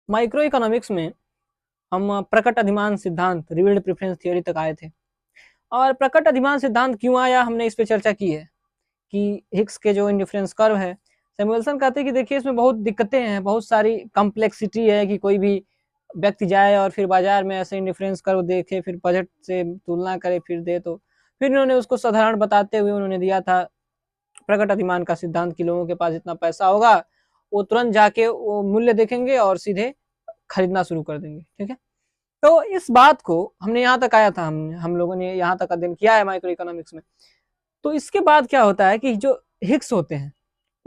Micro economics में हम प्रकट अधिमान सिद्धांत रिवील्ड प्रेफरेंस थ्योरी तक आए थे। और प्रकट अधिमान सिद्धांत क्यों आया, हमने इस पे चर्चा की है कि हिग्स के जो इंडिफरेंस कर्व है, सैमुअल्सन कहते हैं कि देखिए इसमें बहुत दिक्कतें हैं, बहुत सारी कॉम्प्लेक्सिटी है कि कोई भी व्यक्ति जाए और फिर बाजार में ऐसे इंडिफरेंस कर्व देखे, फिर बजट से तुलना करे, फिर दे। तो फिर उन्होंने उसको साधारण बताते हुए उन्होंने दिया था प्रकट अधिमान का सिद्धांत कि लोगों के पास जितना पैसा होगा वो तुरंत जाके वो मूल्य देखेंगे और सीधे खरीदना शुरू कर देंगे। ठीक है, तो इस बात को हमने यहाँ तक आया था, हम लोगों ने यहाँ तक अध्ययन किया है माइक्रो इकोनॉमिक्स में। तो इसके बाद क्या होता है कि जो हिग्स होते हैं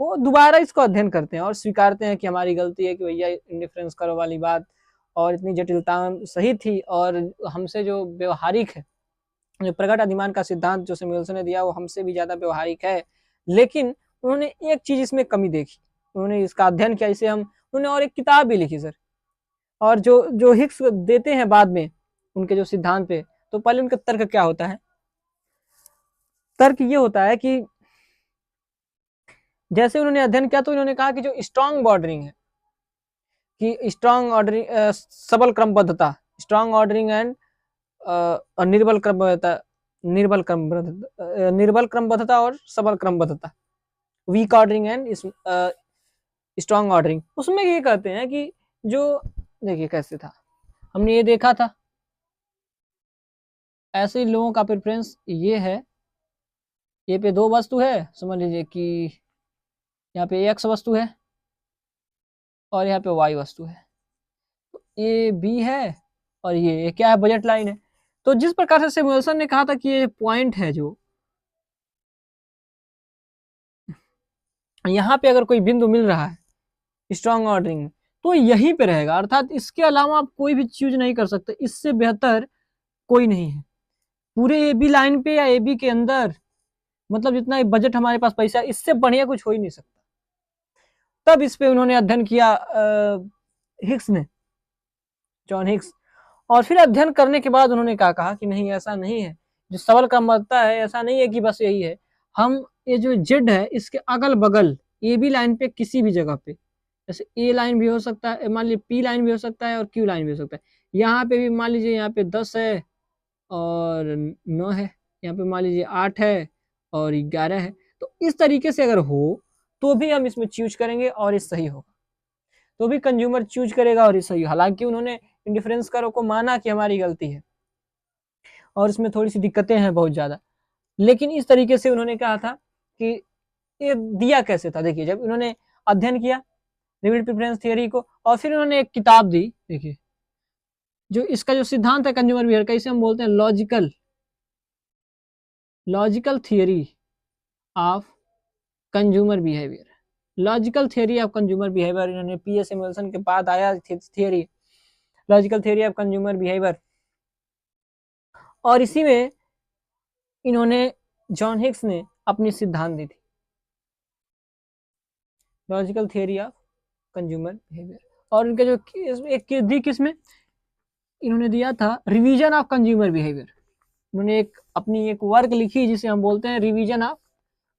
वो दोबारा इसको अध्ययन करते हैं और स्वीकारते हैं कि हमारी गलती है कि भैया इंडिफरेंस करो वाली बात और इतनी जटिलता सही थी, और हमसे जो व्यवहारिक है, जो प्रकट अधिमान का सिद्धांत जो सैमुअल्सन ने दिया वो हमसे भी ज्यादा व्यवहारिक है। लेकिन उन्होंने एक चीज इसमें कमी देखी, उन्होंने इसका अध्ययन किया, इसे हम उन्होंने और एक किताब भी लिखी सर। और जो जो हिग्स देते हैं बाद में उनके जो सिद्धांत पे, तो पहले उनका तर्क क्या होता है, तर्क ये होता है कि जैसे उन्होंने अध्ययन किया तो उन्होंने कहा कि जो स्ट्रांग बॉर्डरिंग है, कि स्ट्रांग ऑर्डरिंग सबल क्रमबद्धता, स्ट्रांग ऑर्डरिंग एंड निर्बल क्रमबद्धता, निर्बल क्रमबद्धता और सबल क्रमबद्धता, weak ordering and strong ordering, उसमें ये कहते हैं कि जो देखिए कैसे था, हमने ये देखा था ऐसे ही लोगों का प्रेफरेंस ये है, ये पे दो वस्तु है, समझ लीजिए कि यहाँ पे एक्स वस्तु है और यहाँ पे वाई वस्तु है, ये बी है और ये क्या है, बजट लाइन है। तो जिस प्रकार से सैमुअल्सन ने कहा था कि ये पॉइंट है जो यहाँ पे अगर कोई बिंदु मिल रहा है स्ट्रांग ऑर्डरिंग में तो यहीं पे रहेगा, अर्थात इसके अलावा आप कोई भी चीज नहीं कर सकते, इससे बेहतर कोई नहीं है पूरे ए बी लाइन पे या ए बी के अंदर, मतलब जितना बजट हमारे पास पैसा, इससे बढ़िया कुछ हो ही नहीं सकता। तब इस पे उन्होंने अध्ययन किया हिग्स ने, जॉन हिग्स। और फिर अध्ययन करने के बाद उन्होंने क्या कहा कि नहीं ऐसा नहीं है, जो सबल क्रमबद्धता है ऐसा नहीं है कि बस यही है, हम ये जो जेड है इसके अगल बगल ए बी लाइन पे किसी भी जगह पे, जैसे ए लाइन भी हो सकता है, मान लीजिए पी लाइन भी हो सकता है और क्यू लाइन भी हो सकता है, यहाँ पे भी मान लीजिए यहाँ पे 10 है और 9 है, यहाँ पे मान लीजिए 8 है और 11 है, तो इस तरीके से अगर हो तो भी हम इसमें चूज करेंगे और ये सही होगा, तो भी कंज्यूमर चूज करेगा और ये सही। हालांकि उन्होंने इंडिफरेंस करो को माना कि हमारी गलती है और इसमें थोड़ी सी दिक्कतें हैं बहुत ज्यादा, लेकिन इस तरीके से उन्होंने कहा था कि ये दिया कैसे था। देखिए जब उन्होंने अध्ययन किया रिवील्ड प्रेफरेंस थियरी को और फिर उन्होंने एक किताब दी, देखिए जो इसका जो सिद्धांत है कंज्यूमर बिहेवियर का, इसे हम बोलते हैं logical theory of consumer behaviour, logical theory of consumer behaviour. इन्होंने पी एस सैमुअल्सन के बाद आया theory, logical theory of consumer behaviour, और इसी में इन्होंने जॉन हिग्स ने अपनी सिद्धांत दी थी logical theory of consumer behaviour. और इनके जो एक दी किसमें इन्होंने दिया था, रिवीजन ऑफ कंज्यूमर बिहेवियर। उन्होंने एक अपनी एक वर्क लिखी जिसे हम बोलते हैं रिवीजन ऑफ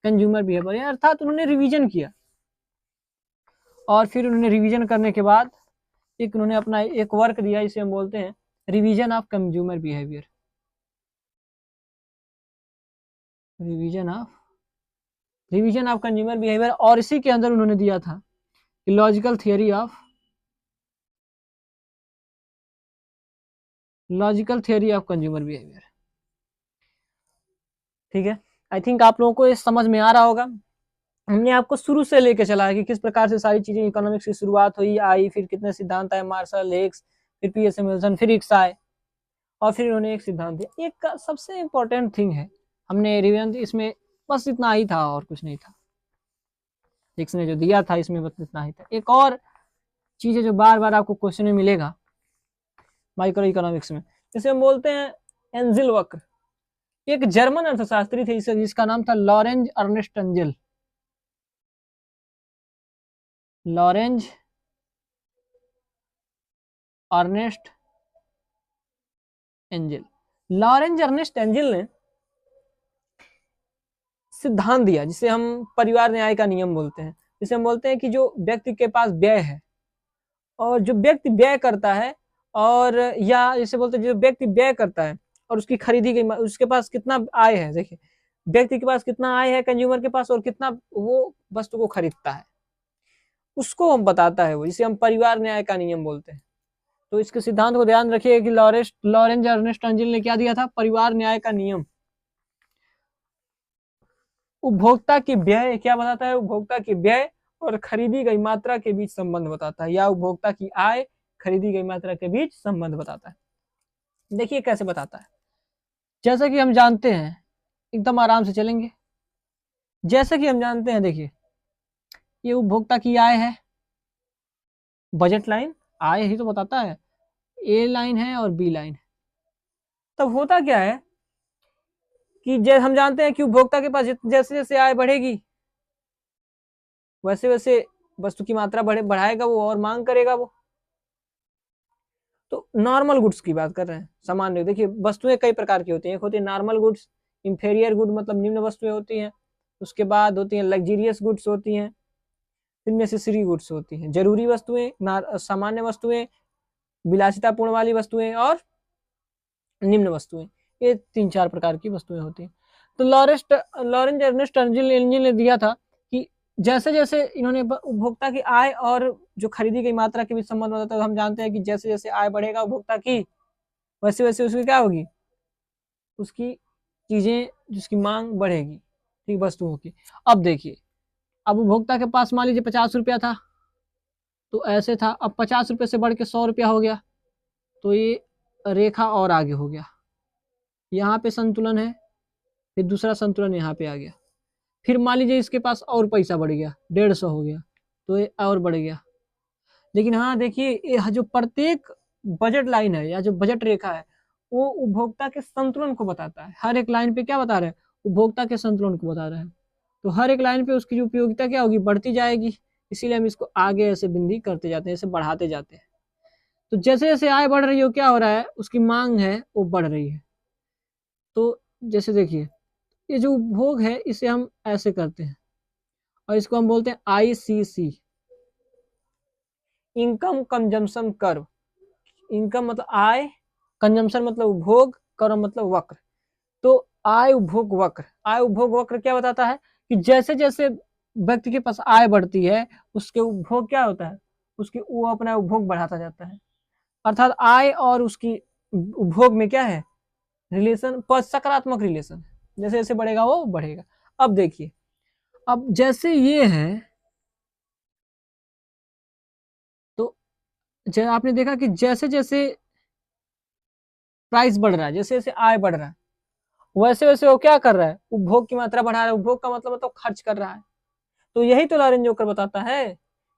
कंज्यूमर बिहेवियर, अर्थात उन्होंने रिवीजन किया और फिर उन्होंने रिवीजन करने के बाद एक उन्होंने अपना एक वर्क दिया जिसे हम बोलते हैं revision of consumer behaviour, revision of consumer behaviour. और इसी के अंदर उन्होंने दिया था logical theory of consumer behaviour. ठीक है, आई थिंक आप लोगों को ये समझ में आ रहा होगा। हमने आपको शुरू से लेके चला है कि किस प्रकार से सारी चीजें इकोनॉमिक्स की शुरुआत हुई, आई, फिर कितने सिद्धांत आए, मार्शल, हिग्स, फिर पी एस सैमुअल्सन, फिर हिग्स आए और फिर उन्होंने एक सिद्धांत दिया। एक सबसे इम्पोर्टेंट थिंग है, हमने रिवीजन इसमें बस इतना ही था और कुछ नहीं था, हिग्स ने जो दिया था इसमें बस इतना ही था। एक और चीज है जो बार बार आपको क्वेश्चन में मिलेगा माइक्रो इकोनॉमिक्स में, जिसे हम बोलते हैं एंजिल वक्र। एक जर्मन अर्थशास्त्री थे जिसका नाम था Lorenz Ernest Engel, Lorenz Ernest Engel. Lorenz Ernest Engel ने सिद्धांत दिया जिसे हम परिवार न्याय का नियम बोलते हैं, जिसे हम बोलते हैं कि जो व्यक्ति के पास व्यय है और जो व्यक्ति व्यय करता है, और या जैसे बोलते हैं जो व्यक्ति व्यय करता है और उसकी खरीदी गई, उसके पास कितना आय है, देखिए व्यक्ति के पास कितना आय है कंज्यूमर के पास, और कितना वो वस्तु को खरीदता है, उसको हम बताता है वो, जिसे हम परिवार न्याय का नियम बोलते हैं। तो इसके सिद्धांत को ध्यान रखिए कि लॉरेंज अर्नेस्ट अंजिल ने क्या दिया था, परिवार न्याय का नियम। उपभोक्ता की व्यय क्या बताता है, उपभोक्ता की व्यय और खरीदी गई मात्रा के बीच संबंध बताता है, या उपभोक्ता की आय खरीदी गई मात्रा के बीच संबंध बताता है। देखिए कैसे बताता है, जैसा कि हम जानते हैं, एकदम आराम से चलेंगे। जैसे कि हम जानते हैं, देखिए ये उपभोक्ता की आय है, बजट लाइन आय ही तो बताता है, ए लाइन है और बी लाइन है। तब होता क्या है कि जैसे हम जानते हैं कि उपभोक्ता के पास जैसे जैसे आय बढ़ेगी वैसे वैसे वस्तु की मात्रा बढ़ाएगा वो, और मांग करेगा वो। तो नॉर्मल गुड्स की बात कर रहे हैं, सामान्य। देखिए वस्तुएं कई प्रकार की होती हैं, एक होती है नॉर्मल गुड्स, इंफेरियर गुड मतलब निम्न वस्तुएं होती हैं, उसके बाद होती हैं लग्जरियस गुड्स होती हैं, फिर नेसेसरी गुड्स होती हैं, जरूरी वस्तुएं, सामान्य वस्तुएं, विलासितापूर्ण वाली वस्तुएं और निम्न वस्तुएं। ये 3-4 प्रकार की वस्तुएं होती हैं। तो लॉरेंज अर्नेस्ट अंजिल ने दिया था कि जैसे जैसे इन्होंने उपभोक्ता की आय और जो खरीदी गई मात्रा के बीच संबंध होता है, तो हम जानते हैं कि जैसे जैसे आय बढ़ेगा उपभोक्ता की, वैसे वैसे उसकी क्या होगी, उसकी चीजें जिसकी मांग बढ़ेगी, ठीक, वस्तुओं की। अब देखिए, अब उपभोक्ता के पास मान लीजिए 50 रुपया था, तो ऐसे था, अब 50 रुपये से बढ़ के 100 रुपया हो गया, तो ये रेखा और आगे हो गया, यहाँ पे संतुलन है, फिर दूसरा संतुलन यहाँ पे आ गया, फिर मान लीजिए इसके पास और पैसा बढ़ गया, 150 हो गया, तो ये और बढ़ गया। लेकिन हाँ देखिए, ये जो प्रत्येक बजट लाइन है या जो बजट रेखा है, वो उपभोक्ता के संतुलन को बताता है। हर एक लाइन पे क्या बता रहे हैं, उपभोक्ता के संतुलन को बता रहे हैं। तो हर एक लाइन पे उसकी जो उपयोगिता क्या होगी, बढ़ती जाएगी, इसीलिए हम इसको आगे ऐसे बिंदी करते जाते हैं, ऐसे बढ़ाते जाते हैं। तो जैसे जैसे आय बढ़ रही हो, क्या हो रहा है, उसकी मांग है वो बढ़ रही है। तो जैसे देखिए, ये जो उपभोग है इसे हम ऐसे करते हैं, और इसको हम बोलते हैं ICC, income consumption curve. Income मतलब आय, कंजम्पशन मतलब उपभोग, कर्व मतलब वक्र। तो आय उपभोग वक्र, आय उपभोग वक्र क्या बताता है कि जैसे जैसे व्यक्ति के पास आय बढ़ती है, उसके उपभोग क्या होता है, उसकी वो अपना उपभोग बढ़ाता जाता है। अर्थात आय और उसकी उपभोग में क्या है, रिलेशन, सकारात्मक रिलेशन, जैसे जैसे बढ़ेगा वो बढ़ेगा। अब देखिए, अब जैसे ये है, तो आपने देखा कि जैसे जैसे प्राइस बढ़ रहा है, जैसे जैसे आय बढ़ रहा है, वैसे वैसे वो क्या कर रहा है, उपभोग की मात्रा बढ़ा रहा है। उपभोग का मतलब खर्च कर रहा है। तो यही तो लॉरेंज जोकर बताता है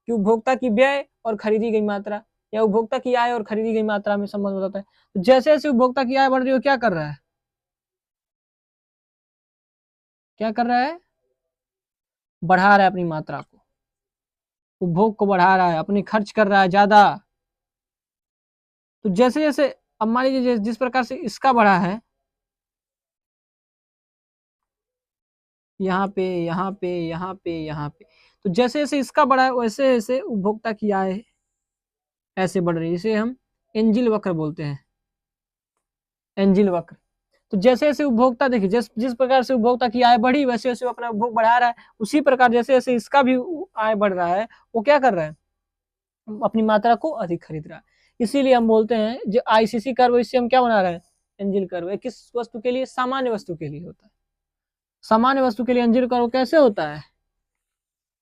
कि उपभोक्ता की व्यय और खरीदी गई मात्रा, या उपभोक्ता की आय और खरीदी गई मात्रा में संबंध बताता है। तो जैसे जैसे उपभोक्ता की आय बढ़ रही हो, क्या कर रहा है, क्या कर रहा है, बढ़ा रहा है अपनी मात्रा को, उपभोग को बढ़ा रहा है, अपनी खर्च कर रहा है ज्यादा। तो जैसे जैसे, अब मान लीजिए जिस प्रकार से इसका बढ़ा है, यहाँ पे यहाँ पे यहाँ पे यहाँ पे, तो जैसे जैसे इसका बढ़ा है वैसे वैसे उपभोक्ता की आय ऐसे बढ़ रही है। इसे हम एंजिल वक्र बोलते हैं, एंजिल वक्र। तो जैसे जैसे उपभोक्ता, देखिए जिस प्रकार से उपभोक्ता की आय बढ़ी, वैसे वैसे वो अपना उपभोग बढ़ा रहा है। उसी प्रकार जैसे जैसे इसका भी आय बढ़ रहा है, वो क्या कर रहा है, अपनी मात्रा को अधिक खरीद रहा है। इसीलिए हम बोलते हैं जो ICC कर्व, इससे हम क्या बना रहे हैं, एंजिल कर्व। किस वस्तु के लिए, सामान्य वस्तु के लिए होता है। सामान्य वस्तु के लिए एंजिल कर्व कैसे होता है,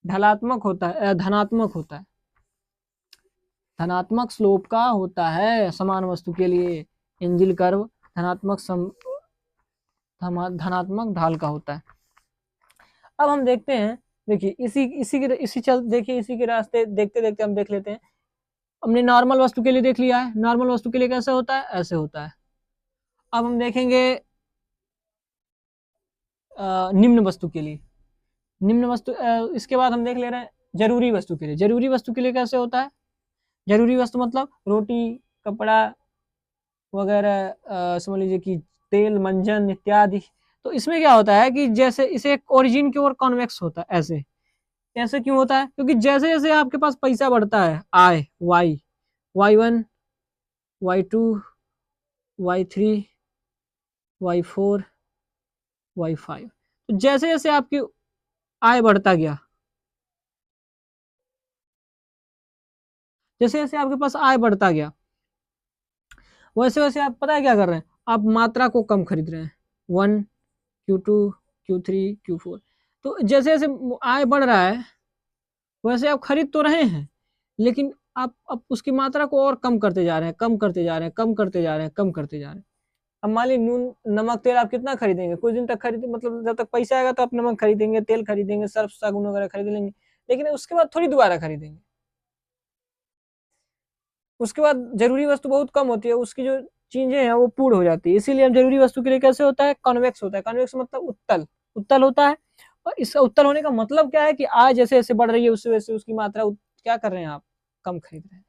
ढलात्मक होता है, धनात्मक होता है, धनात्मक स्लोप का होता है समान वस्तु के लिए। एंजिल कर्व धनात्मक ढाल का होता है। अब हम देखते हैं, देखिए देखिए इसी के रास्ते देखते देखते हम देख लेते हैं। हमने नॉर्मल वस्तु के लिए देख लिया है, नॉर्मल वस्तु के लिए कैसे होता है, ऐसे होता है। अब हम देखेंगे निम्न वस्तु के लिए, निम्न वस्तु, इसके बाद हम देख ले रहे हैं जरूरी वस्तु के लिए। जरूरी वस्तु के लिए कैसे होता है, जरूरी वस्तु मतलब रोटी, कपड़ा वगैरह, समझ लीजिए कि तेल, मंजन इत्यादि। तो इसमें क्या होता है कि जैसे इसे ओरिजिन की ओर कॉन्वेक्स होता है। ऐसे ऐसे क्यों होता है, क्योंकि जैसे जैसे आपके पास पैसा बढ़ता है, आय Y, y1, y2, y3, y4, y5। तो जैसे जैसे आपकी आय बढ़ता गया, जैसे जैसे आपके पास आय बढ़ता गया, वैसे वैसे आप पता है क्या कर रहे हैं, आप मात्रा को कम खरीद रहे हैं। 1, Q2, Q3, Q4। तो जैसे जैसे आय बढ़ रहा है वैसे आप खरीद तो रहे हैं, लेकिन आप उसकी मात्रा को और कम करते जा रहे हैं, कम करते जा रहे हैं, कम करते जा रहे हैं, कम करते जा रहे हैं। अब मान लीजिए नून नमक तेल आप कितना खरीदेंगे, कुछ दिन तक खरीदे, मतलब जब तक पैसा आएगा तो आप नमक खरीदेंगे, तेल खरीदेंगे, सर्फ साबुन वगैरह खरीद लेंगे, लेकिन उसके बाद थोड़ी दोबारा खरीदेंगे। उसके बाद जरूरी वस्तु बहुत कम होती है, उसकी जो चीजें हैं वो पूर्ण हो जाती है। इसीलिए हम जरूरी वस्तु के लिए कैसे होता है, कॉन्वेक्स होता है। कॉन्वेक्स मतलब उत्तल, उत्तल होता है। और इसका उत्तल होने का मतलब क्या है कि आज जैसे जैसे बढ़ रही है उससे वैसे उसकी मात्रा क्या कर रहे हैं आप, कम खरीद रहे हैं।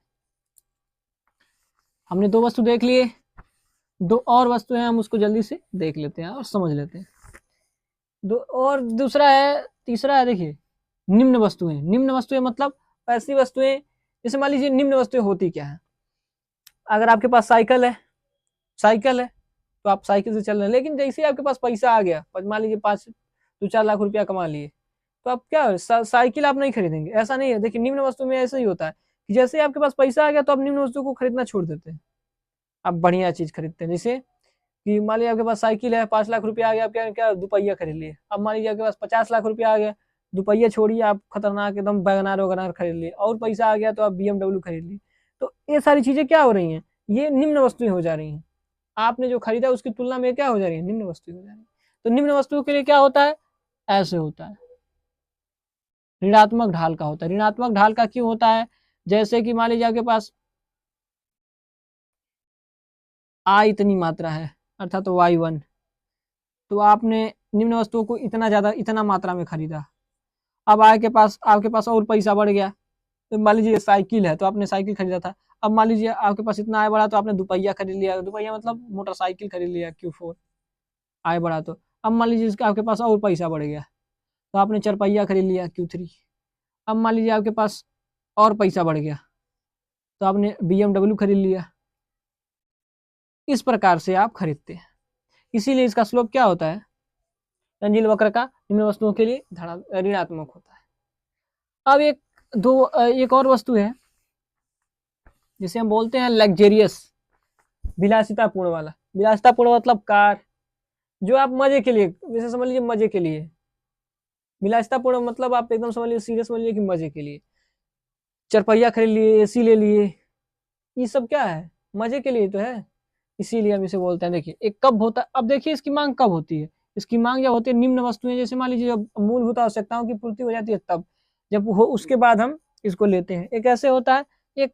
हमने 2 वस्तु देख लिए, 2 और वस्तुएं हम उसको जल्दी से देख लेते हैं और समझ लेते हैं। और दूसरा है, तीसरा है, देखिए निम्न वस्तुएं। निम्न वस्तुएं मतलब ऐसी वस्तुएं, जैसे मान लीजिए निम्न वस्तुएं होती क्या है। अगर आपके पास साइकिल है, साइकिल है तो आप साइकिल से चल रहे हैं, लेकिन जैसे ही आपके पास पैसा आ गया, मान लीजिए 5-4 लाख रुपया कमा लिए, तो आप क्या साइकिल आप नहीं खरीदेंगे, ऐसा नहीं है। देखिए निम्न वस्तु में ऐसा ही होता है कि जैसे ही आपके पास पैसा आ गया तो आप निम्न वस्तु को खरीदना छोड़ देते हैं, आप बढ़िया चीज खरीदते हैं। जैसे कि मान लीजिए आपके पास साइकिल है, 5 लाख रुपया आ गया, आप क्या क्या दुपहिया खरीद लिए। अब मान लीजिए आपके पास 50 लाख रुपया आ गया, दुपहिया छोड़िए, आप खतरनाक एकदम वैगनार वगैनार खरीद लिए, और पैसा आ गया तो आप BMW खरीद लिए। तो ये सारी चीजें क्या हो रही हैं, ये निम्न वस्तुएं हो जा रही हैं। आपने जो खरीदा उसकी तुलना में क्या हो जा रही है, निम्न वस्तु हो जा रही है। तो निम्न वस्तुओं के लिए क्या होता है, ऐसे होता है, ऋणात्मक ढाल का होता है। ऋणात्मक ढाल का क्यों होता है, जैसे कि मान लीजिए आपके पास आय इतनी मात्रा है, अर्थात तो y1, तो आपने निम्न वस्तुओं को इतना ज्यादा, इतना मात्रा में खरीदा। अब आय के पास, आपके पास और पैसा बढ़ गया, तो मान लीजिए साइकिल है तो आपने साइकिल खरीदा था। अब मान लीजिए आपके पास इतना आय बढ़ा तो आपने दुपहिया खरीद लिया, दुपहिया मतलब मोटरसाइकिल खरीद लिया, Q4। आय बढ़ा तो अब मान लीजिए इसका आपके पास और पैसा बढ़ गया तो आपने 4 पहिया खरीद लिया, Q3। अब मान लीजिए आपके पास और पैसा बढ़ गया तो आपने BMW खरीद लिया। इस प्रकार से आप खरीदते हैं, इसीलिए इसका स्लोप क्या होता है, तंजील वक्र का निम्न वस्तुओं के लिए ऋणात्मक होता है। अब एक और वस्तु है जिसे हम बोलते हैं लग्जेरियस, विलासितापूर्ण वाला। विलासितापूर्ण मतलब कार, जो आप मजे के लिए, जैसे समझ लीजिए मजे के लिए। विलासितापूर्ण मतलब आप एकदम समझ लीजिए, सीरियस समझ लीजिए कि मजे के लिए 4 पहिया खरीद लिए, AC ले लिए, ये सब क्या है, मजे के लिए तो है, इसीलिए हम इसे बोलते हैं। देखिए एक कब होता है, अब देखिए इसकी मांग कब होती है, इसकी मांग जब होती है निम्न वस्तुएं, जैसे मान लीजिए जब मूलभूत आवश्यकताओं की पूर्ति हो जाती है तब, जब हो उसके बाद हम इसको लेते हैं। एक ऐसे होता है, एक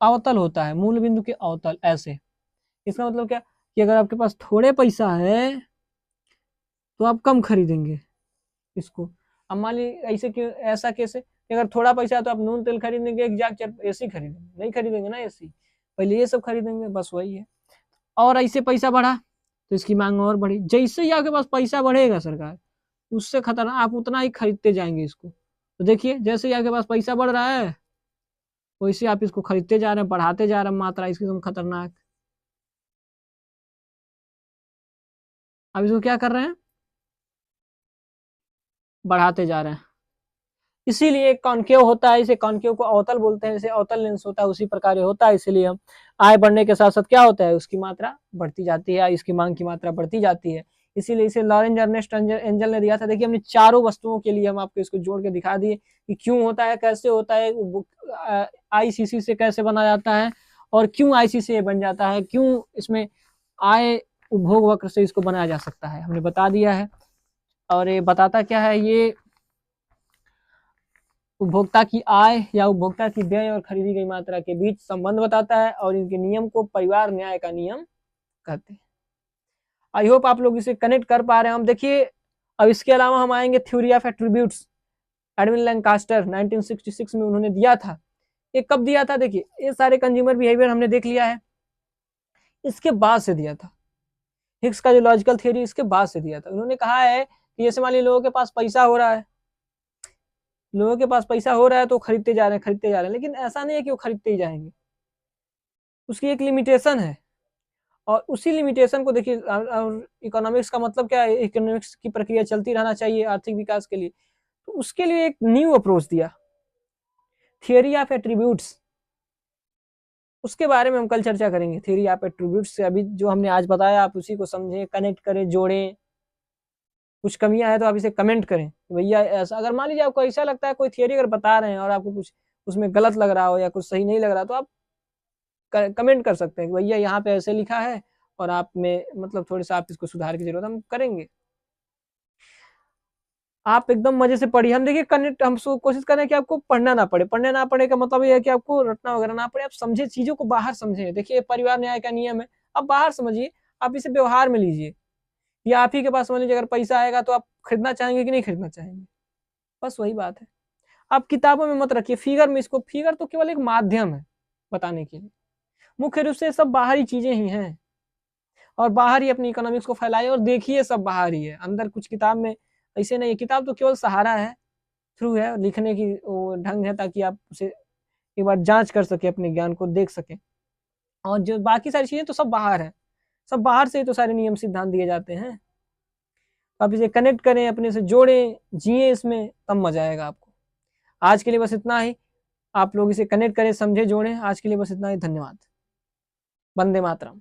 अवतल होता है, मूल बिंदु के अवतल ऐसे। इसका मतलब क्या कि अगर आपके पास थोड़े पैसा है तो आप कम खरीदेंगे इसको। अब मान लीजिए ऐसे क्यों, ऐसा कैसे, अगर थोड़ा पैसा है तो आप नून तेल खरीदेंगे, एक जाग AC खरीदेंगे, नहीं खरीदेंगे ना AC, पहले ये सब खरीदेंगे, बस वही है। और ऐसे पैसा बढ़ा तो इसकी मांग और बढ़ी। जैसे ही आपके पास पैसा बढ़ेगा सरकार, उससे खतरनाक आप उतना ही खरीदते जाएंगे इसको। तो देखिए जैसे ही आपके पास पैसा बढ़ रहा है वैसे आप इसको खरीदते जा रहे हैं, बढ़ाते जा रहे हैं मात्रा इसकी एकदम खतरनाक। अब इसको क्या कर रहे हैं, बढ़ाते जा रहे हैं। इसीलिए कॉनकेव होता है, इसे कॉनकेव को अवतल बोलते हैं, जैसे अवतल लेंस होता है उसी प्रकार होता है। इसीलिए हम आय बढ़ने के साथ साथ क्या होता है, उसकी मात्रा बढ़ती जाती है, इसकी मांग की मात्रा बढ़ती जाती है। इसीलिए इसे लॉरेंज अर्नेस्ट एंजल ने दिया था। देखिए हमने चारों वस्तुओं के लिए हम आपको इसको जोड़ के दिखा दिए कि क्यों होता है, कैसे होता है, ICC से कैसे बना जाता है, और क्यों ICC बन जाता है, क्यों इसमें आय उपभोग वक्र से इसको बनाया जा सकता है, हमने बता दिया है। और ये बताता क्या है, ये उपभोक्ता की आय या उपभोक्ता की व्यय और खरीदी गई मात्रा के बीच संबंध बताता है, और इनके नियम को परिवार न्याय का नियम कहते हैं। आई होप आप लोग इसे कनेक्ट कर पा रहे हैं। हम देखिए अब इसके अलावा हम आएंगे theory of attributes, Edwin Lancaster 1966 में उन्होंने दिया था। ये कब दिया था, देखिए ये सारे कंज्यूमर बिहेवियर हमने देख लिया है, इसके बाद से दिया था। हिग्स का जो लॉजिकल थ्योरी इसके बाद से दिया था। उन्होंने कहा है कि जैसे मान लीजिए लोगों के पास पैसा हो रहा है, लोगों के पास पैसा हो रहा है तो खरीदते जा रहे हैं, खरीदते जा रहे हैं, लेकिन ऐसा नहीं है कि वो खरीदते ही जाएंगे, उसकी एक लिमिटेशन है। और उसी लिमिटेशन को देखिए, और इकोनॉमिक्स का मतलब क्या है, इकोनॉमिक्स की प्रक्रिया चलती रहना चाहिए आर्थिक विकास के लिए, तो उसके लिए एक न्यू अप्रोच दिया, थियरी ऑफ एट्रीब्यूट्स। उसके बारे में हम कल चर्चा करेंगे, थियरी ऑफ एट्रीब्यूट्स से। अभी जो हमने आज बताया आप उसी को समझें, कनेक्ट करें, जोड़ें। कुछ कमियां है तो आप इसे कमेंट करें भैया ऐसा। अगर मान लीजिए आपको ऐसा लगता है कोई थियरी अगर बता रहे हैं और आपको कुछ उसमें गलत लग रहा हो या कुछ सही नहीं लग रहा, तो आप कमेंट कर सकते हैं कि भैया यहाँ पे ऐसे लिखा है और आप में मतलब थोड़ा सा आप इसको सुधार की जरूरत, हम करेंगे। आप एकदम मजे से पढ़िए। हम देखिए कनेक्ट, हम कोशिश करें कि आपको पढ़ना ना पड़े। पढ़ने ना पड़े का मतलब ये है कि आपको रटना वगैरह ना पड़े, आप समझे चीजों को, बाहर समझे। देखिए परिवार न्याय का नियम है, आप बाहर समझिए, आप इसे व्यवहार में लीजिए। या आप ही के पास समझ लीजिए अगर पैसा आएगा तो आप खरीदना चाहेंगे कि नहीं खरीदना चाहेंगे, बस वही बात है। आप किताबों में मत रखिए फिगर में इसको, फिगर तो केवल एक माध्यम है बताने के लिए, मुख्य रूप से सब बाहरी चीजें ही हैं। और बाहर ही अपनी इकोनॉमिक्स को फैलाइए और देखिए सब बाहर ही है, अंदर कुछ किताब में ऐसे नहीं। किताब तो केवल सहारा है, थ्रू है, लिखने की वो ढंग है, ताकि आप उसे एक बार जांच कर सके, अपने ज्ञान को देख सके। और जो बाकी सारी चीजें तो सब बाहर है, सब बाहर से ही तो सारे नियम सिद्धांत दिए जाते हैं। आप इसे कनेक्ट करें, अपने से जोड़ें, जिए इसमें, तब मजा आएगा आपको। आज के लिए बस इतना ही। आप लोग इसे कनेक्ट करें, समझे, जोड़ें। आज के लिए बस इतना ही। धन्यवाद। वंदे मातरम।